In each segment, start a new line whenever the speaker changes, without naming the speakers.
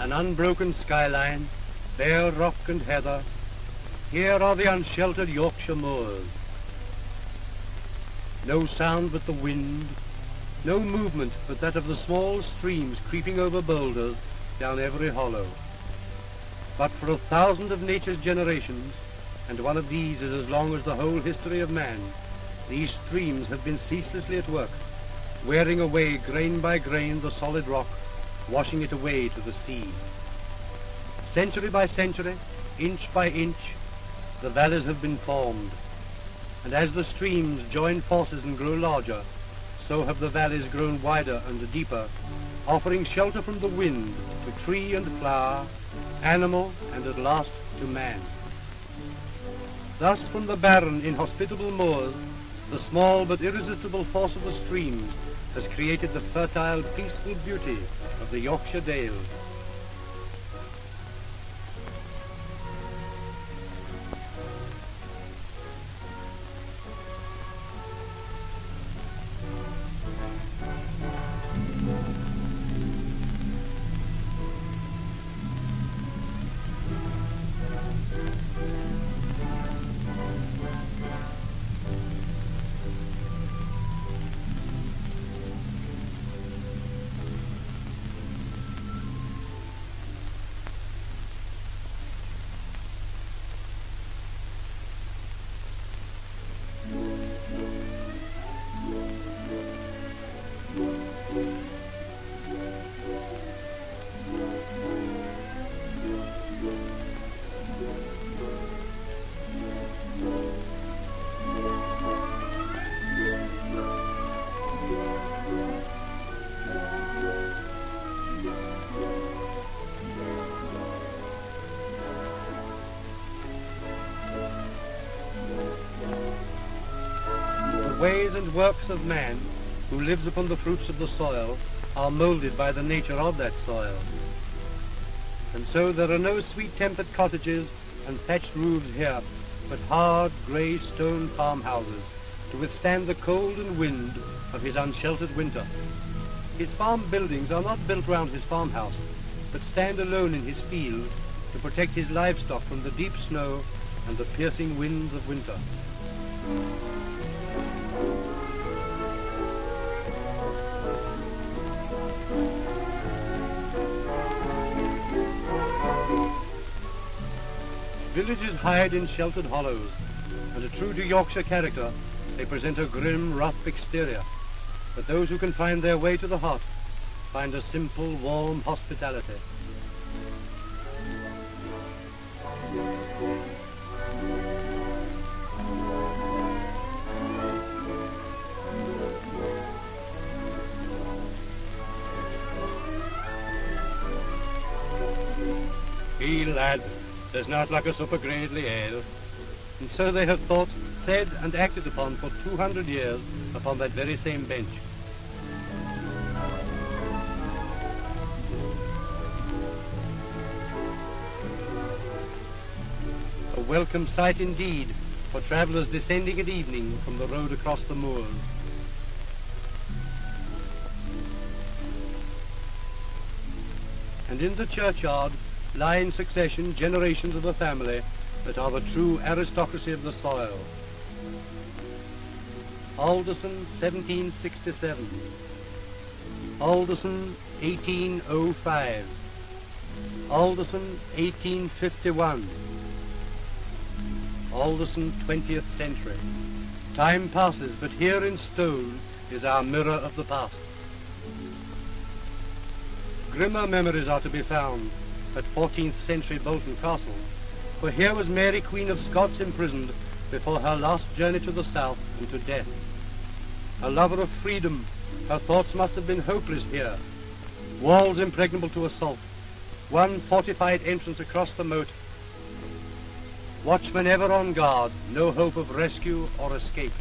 an unbroken skyline, bare rock and heather, here are the unsheltered Yorkshire moors. No sound but the wind, no movement but that of the small streams creeping over boulders down every hollow. But for 1,000 of nature's generations, and one of these is as long as the whole history of man, these streams have been ceaselessly at work, wearing away grain by grain the solid rock, washing it away to the sea. Century by century, inch by inch, the valleys have been formed, and as the streams join forces and grow larger, so have the valleys grown wider and deeper, offering shelter from the wind to tree and flower, animal, and at last to man. Thus from the barren, inhospitable moors, the small but irresistible force of the streams has created the fertile, peaceful beauty of the Yorkshire Dales. The ways and works of man, who lives upon the fruits of the soil, are moulded by the nature of that soil. And so there are no sweet-tempered cottages and thatched roofs here, but hard, grey stone farmhouses to withstand the cold and wind of his unsheltered winter. His farm buildings are not built round his farmhouse, but stand alone in his field to protect his livestock from the deep snow and the piercing winds of winter. Villages hide in sheltered hollows, and true to Yorkshire character, they present a grim, rough exterior. But those who can find their way to the heart find a simple, warm hospitality. He, lad, there's not like a sup of gradely ale. And so they have thought, said, and acted upon for 200 years upon that very same bench. A welcome sight indeed for travellers descending at evening from the road across the moors. And in the churchyard lie in succession generations of the family that are the true aristocracy of the soil. Alderson, 1767. Alderson, 1805. Alderson, 1851. Alderson, 20th century. Time passes, but here in stone is our mirror of the past. Grimmer memories are to be found at 14th century Bolton Castle, for here was Mary, Queen of Scots, imprisoned before her last journey to the south and to death. A lover of freedom, her thoughts must have been hopeless here. Walls impregnable to assault, one fortified entrance across the moat, watchmen ever on guard, no hope of rescue or escape.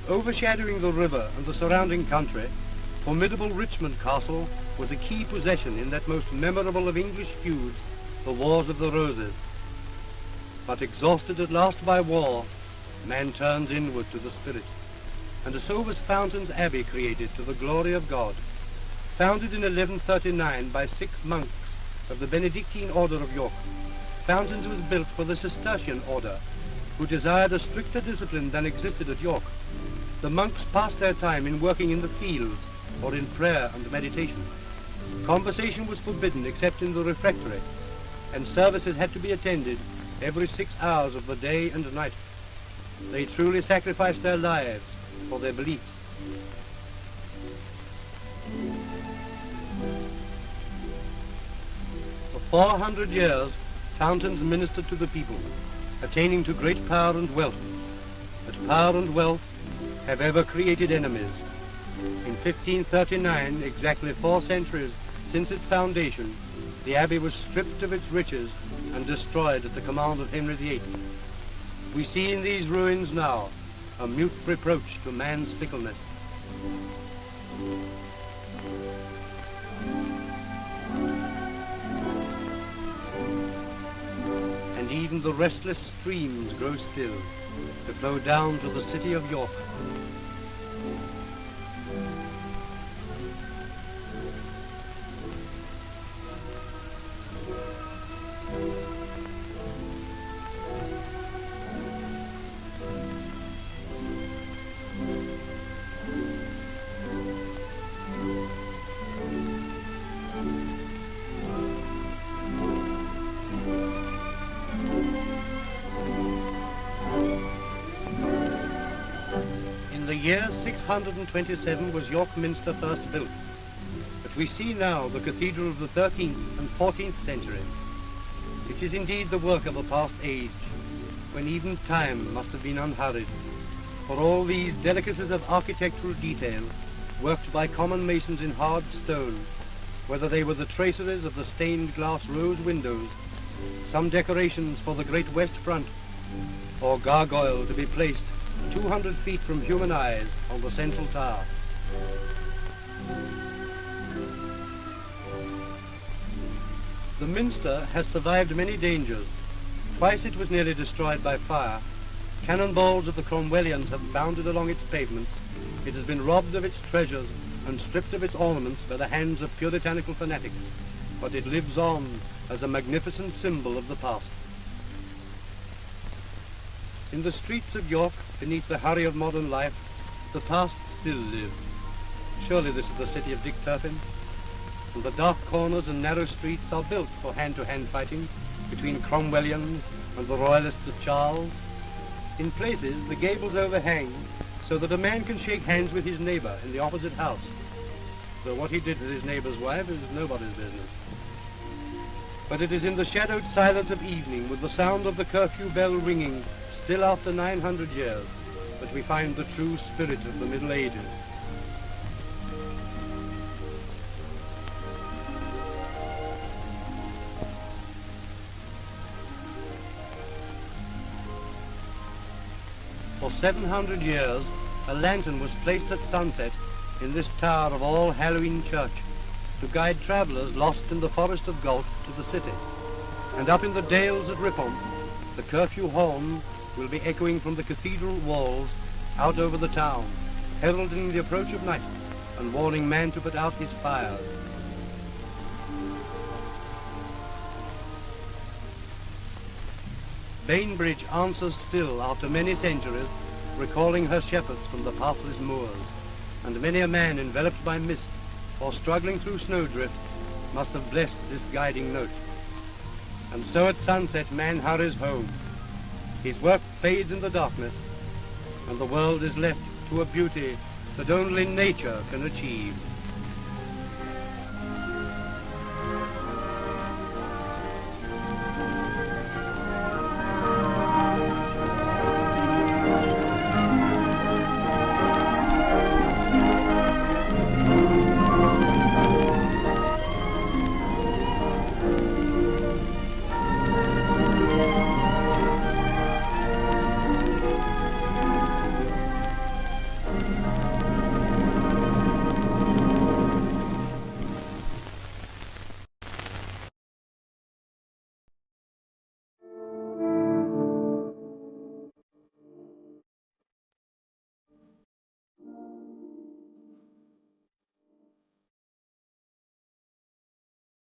Overshadowing the river and the surrounding country, formidable Richmond Castle was a key possession in that most memorable of English feuds, the Wars of the Roses. But exhausted at last by war, man turns inward to the spirit. and so was Fountains Abbey created to the glory of God. Founded in 1139 by 6 monks of the Benedictine Order of York, Fountains was built for the Cistercian order, who desired a stricter discipline than existed at York. The monks passed their time in working in the fields or in prayer and meditation. Conversation was forbidden except in the refectory, and services had to be attended every 6 hours of the day and night. They truly sacrificed their lives for their beliefs. For 400 years, Fountains ministered to the people, attaining to great power and wealth. But power and wealth have ever created enemies. In 1539, exactly 4 centuries since its foundation, the abbey was stripped of its riches and destroyed at the command of Henry VIII. We see in these ruins now a mute reproach to man's fickleness. And even the restless streams grow still to flow down to the city of York. The year 627 was York Minster first built, but we see now the cathedral of the 13th and 14th centuries. It is indeed the work of a past age, when even time must have been unhurried, for all these delicacies of architectural detail, worked by common masons in hard stone, whether they were the traceries of the stained glass rose windows, some decorations for the great west front, or gargoyle to be placed 200 feet from human eyes on the central tower. The minster has survived many dangers. Twice it was nearly destroyed by fire. Cannonballs of the Cromwellians have bounded along its pavements. It has been robbed of its treasures and stripped of its ornaments by the hands of puritanical fanatics, but it lives on as a magnificent symbol of the past. In the streets of York, beneath the hurry of modern life, the past still lives. Surely this is the city of Dick Turpin, and the dark corners and narrow streets are built for hand-to-hand fighting between Cromwellians and the royalists of Charles. In places, the gables overhang so that a man can shake hands with his neighbor in the opposite house, though what he did with his neighbor's wife is nobody's business. But it is in the shadowed silence of evening, with the sound of the curfew bell ringing, still after 900 years, that we find the true spirit of the Middle Ages. For 700 years, a lantern was placed at sunset in this tower of All Halloween Church to guide travellers lost in the forest of Galt to the city. And up in the dales at Ripon, the curfew horn will be echoing from the cathedral walls out over the town, heralding the approach of night and warning man to put out his fires. Bainbridge answers still after many centuries, recalling her shepherds from the pathless moors, and many a man enveloped by mist or struggling through snowdrift must have blessed this guiding note. And so at sunset man hurries home. His work fades in the darkness, and the world is left to a beauty that only nature can achieve.